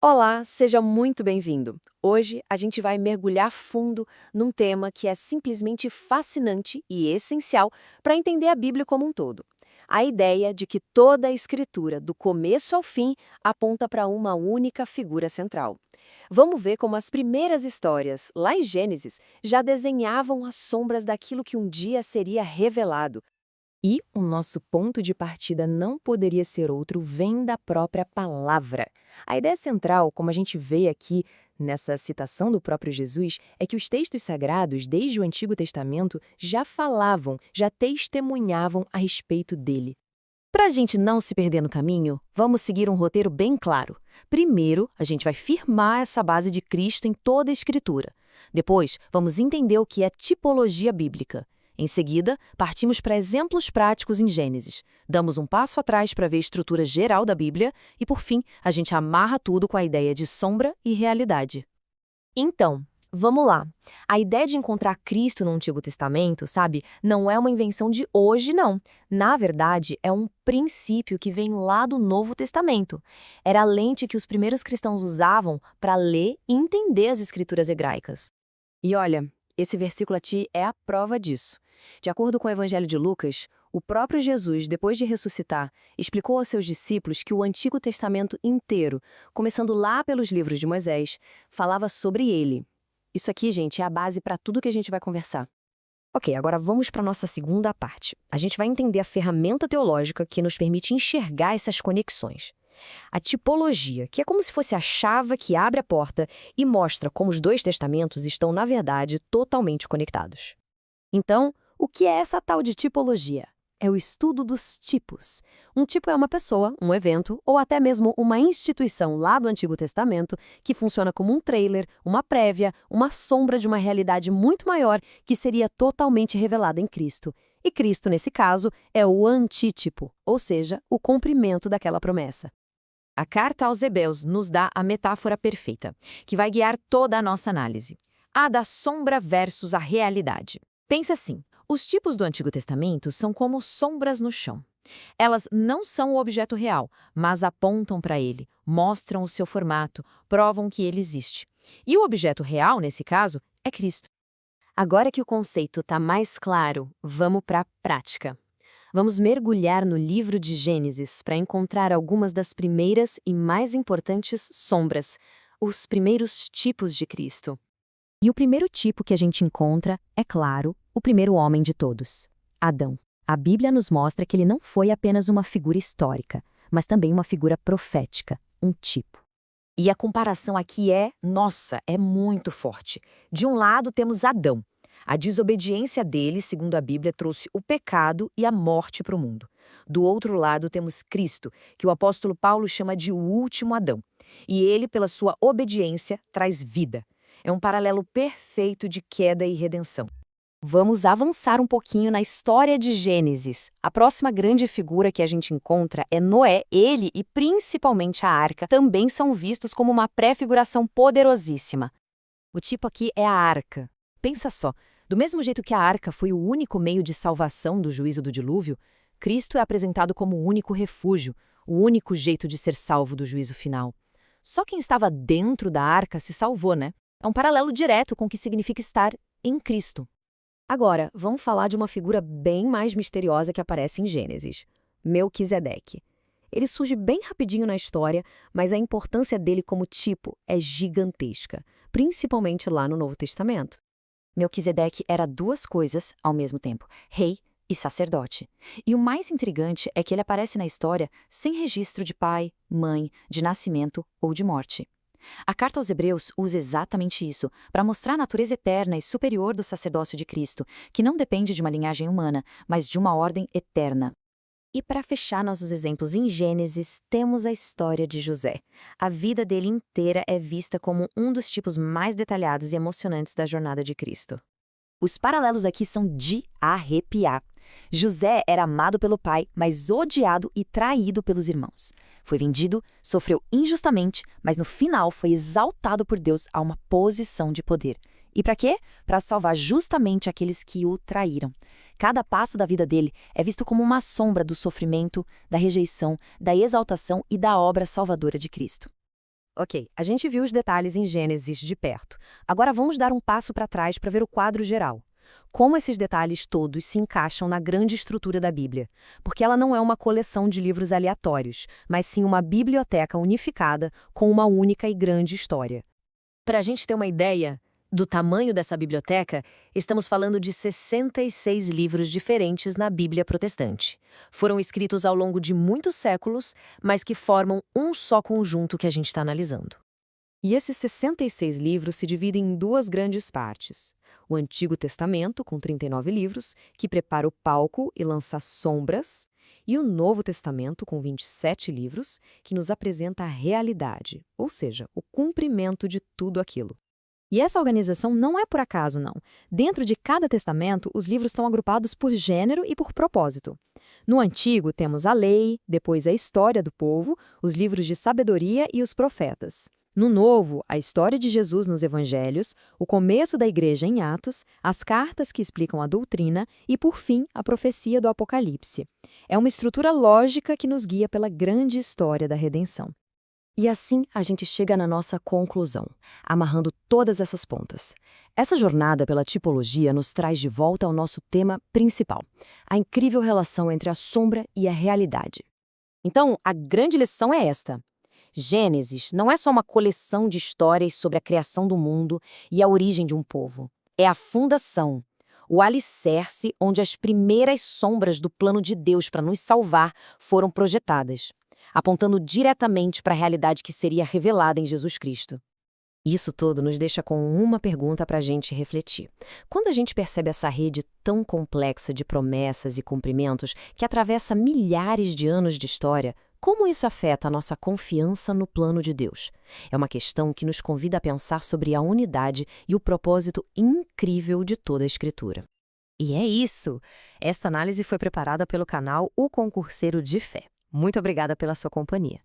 Olá, seja muito bem-vindo. Hoje a gente vai mergulhar fundo num tema que é simplesmente fascinante e essencial para entender a Bíblia como um todo. A ideia de que toda a escritura, do começo ao fim, aponta para uma única figura central. Vamos ver como as primeiras histórias, lá em Gênesis, já desenhavam as sombras daquilo que um dia seria revelado. E o nosso ponto de partida não poderia ser outro, vem da própria palavra. A ideia central, como a gente vê aqui nessa citação do próprio Jesus, é que os textos sagrados, desde o Antigo Testamento, já falavam, já testemunhavam a respeito dele. Para a gente não se perder no caminho, vamos seguir um roteiro bem claro. Primeiro, a gente vai firmar essa base de Cristo em toda a Escritura. Depois, vamos entender o que é tipologia bíblica. Em seguida, partimos para exemplos práticos em Gênesis. Damos um passo atrás para ver a estrutura geral da Bíblia e, por fim, a gente amarra tudo com a ideia de sombra e realidade. Então, vamos lá. A ideia de encontrar Cristo no Antigo Testamento, sabe, não é uma invenção de hoje, não. Na verdade, é um princípio que vem lá do Novo Testamento. Era a lente que os primeiros cristãos usavam para ler e entender as escrituras hebraicas. E olha, esse versículo aqui é a prova disso. De acordo com o Evangelho de Lucas, o próprio Jesus, depois de ressuscitar, explicou aos seus discípulos que o Antigo Testamento inteiro, começando lá pelos livros de Moisés, falava sobre ele. Isso aqui, gente, é a base para tudo que a gente vai conversar. Ok, agora vamos para a nossa segunda parte. A gente vai entender a ferramenta teológica que nos permite enxergar essas conexões. A tipologia, que é como se fosse a chave que abre a porta e mostra como os dois testamentos estão, na verdade, totalmente conectados. Então, o que é essa tal de tipologia? É o estudo dos tipos. Um tipo é uma pessoa, um evento ou até mesmo uma instituição lá do Antigo Testamento que funciona como um trailer, uma prévia, uma sombra de uma realidade muito maior que seria totalmente revelada em Cristo. E Cristo, nesse caso, é o antítipo, ou seja, o cumprimento daquela promessa. A carta aos Hebreus nos dá a metáfora perfeita, que vai guiar toda a nossa análise. A da sombra versus a realidade. Pensa assim, os tipos do Antigo Testamento são como sombras no chão. Elas não são o objeto real, mas apontam para ele, mostram o seu formato, provam que ele existe. E o objeto real, nesse caso, é Cristo. Agora que o conceito está mais claro, vamos para a prática. Vamos mergulhar no livro de Gênesis para encontrar algumas das primeiras e mais importantes sombras, os primeiros tipos de Cristo. E o primeiro tipo que a gente encontra, é claro, o primeiro homem de todos, Adão. A Bíblia nos mostra que ele não foi apenas uma figura histórica, mas também uma figura profética, um tipo. E a comparação aqui nossa, é muito forte. De um lado temos Adão. A desobediência dele, segundo a Bíblia, trouxe o pecado e a morte para o mundo. Do outro lado temos Cristo, que o apóstolo Paulo chama de o último Adão. E ele, pela sua obediência, traz vida. É um paralelo perfeito de queda e redenção. Vamos avançar um pouquinho na história de Gênesis. A próxima grande figura que a gente encontra é Noé. Ele e principalmente a arca também são vistos como uma pré-figuração poderosíssima. O tipo aqui é a arca. Pensa só, do mesmo jeito que a arca foi o único meio de salvação do juízo do dilúvio, Cristo é apresentado como o único refúgio, o único jeito de ser salvo do juízo final. Só quem estava dentro da arca se salvou, né? É um paralelo direto com o que significa estar em Cristo. Agora, vamos falar de uma figura bem mais misteriosa que aparece em Gênesis, Melquisedeque. Ele surge bem rapidinho na história, mas a importância dele como tipo é gigantesca, principalmente lá no Novo Testamento. Melquisedeque era duas coisas ao mesmo tempo, rei e sacerdote. E o mais intrigante é que ele aparece na história sem registro de pai, mãe, de nascimento ou de morte. A carta aos Hebreus usa exatamente isso, para mostrar a natureza eterna e superior do sacerdócio de Cristo, que não depende de uma linhagem humana, mas de uma ordem eterna. E para fechar nossos exemplos em Gênesis, temos a história de José. A vida dele inteira é vista como um dos tipos mais detalhados e emocionantes da jornada de Cristo. Os paralelos aqui são de arrepiar. José era amado pelo pai, mas odiado e traído pelos irmãos. Foi vendido, sofreu injustamente, mas no final foi exaltado por Deus a uma posição de poder. E para quê? Para salvar justamente aqueles que o traíram. Cada passo da vida dele é visto como uma sombra do sofrimento, da rejeição, da exaltação e da obra salvadora de Cristo. Ok, a gente viu os detalhes em Gênesis de perto. Agora vamos dar um passo para trás para ver o quadro geral. Como esses detalhes todos se encaixam na grande estrutura da Bíblia? Porque ela não é uma coleção de livros aleatórios, mas sim uma biblioteca unificada com uma única e grande história. Para a gente ter uma ideia do tamanho dessa biblioteca, estamos falando de 66 livros diferentes na Bíblia protestante. Foram escritos ao longo de muitos séculos, mas que formam um só conjunto que a gente está analisando. E esses 66 livros se dividem em duas grandes partes. O Antigo Testamento, com 39 livros, que prepara o palco e lança sombras, e o Novo Testamento, com 27 livros, que nos apresenta a realidade, ou seja, o cumprimento de tudo aquilo. E essa organização não é por acaso, não. Dentro de cada testamento, os livros estão agrupados por gênero e por propósito. No Antigo, temos a lei, depois a história do povo, os livros de sabedoria e os profetas. No Novo, a história de Jesus nos Evangelhos, o começo da Igreja em Atos, as cartas que explicam a doutrina e, por fim, a profecia do Apocalipse. É uma estrutura lógica que nos guia pela grande história da redenção. E assim a gente chega na nossa conclusão, amarrando todas essas pontas. Essa jornada pela tipologia nos traz de volta ao nosso tema principal, a incrível relação entre a sombra e a realidade. Então, a grande lição é esta. Gênesis não é só uma coleção de histórias sobre a criação do mundo e a origem de um povo. É a fundação, o alicerce onde as primeiras sombras do plano de Deus para nos salvar foram projetadas, apontando diretamente para a realidade que seria revelada em Jesus Cristo. Isso tudo nos deixa com uma pergunta para a gente refletir. Quando a gente percebe essa rede tão complexa de promessas e cumprimentos que atravessa milhares de anos de história, como isso afeta a nossa confiança no plano de Deus? É uma questão que nos convida a pensar sobre a unidade e o propósito incrível de toda a Escritura. E é isso! Esta análise foi preparada pelo canal O Concurseiro de Fé. Muito obrigada pela sua companhia.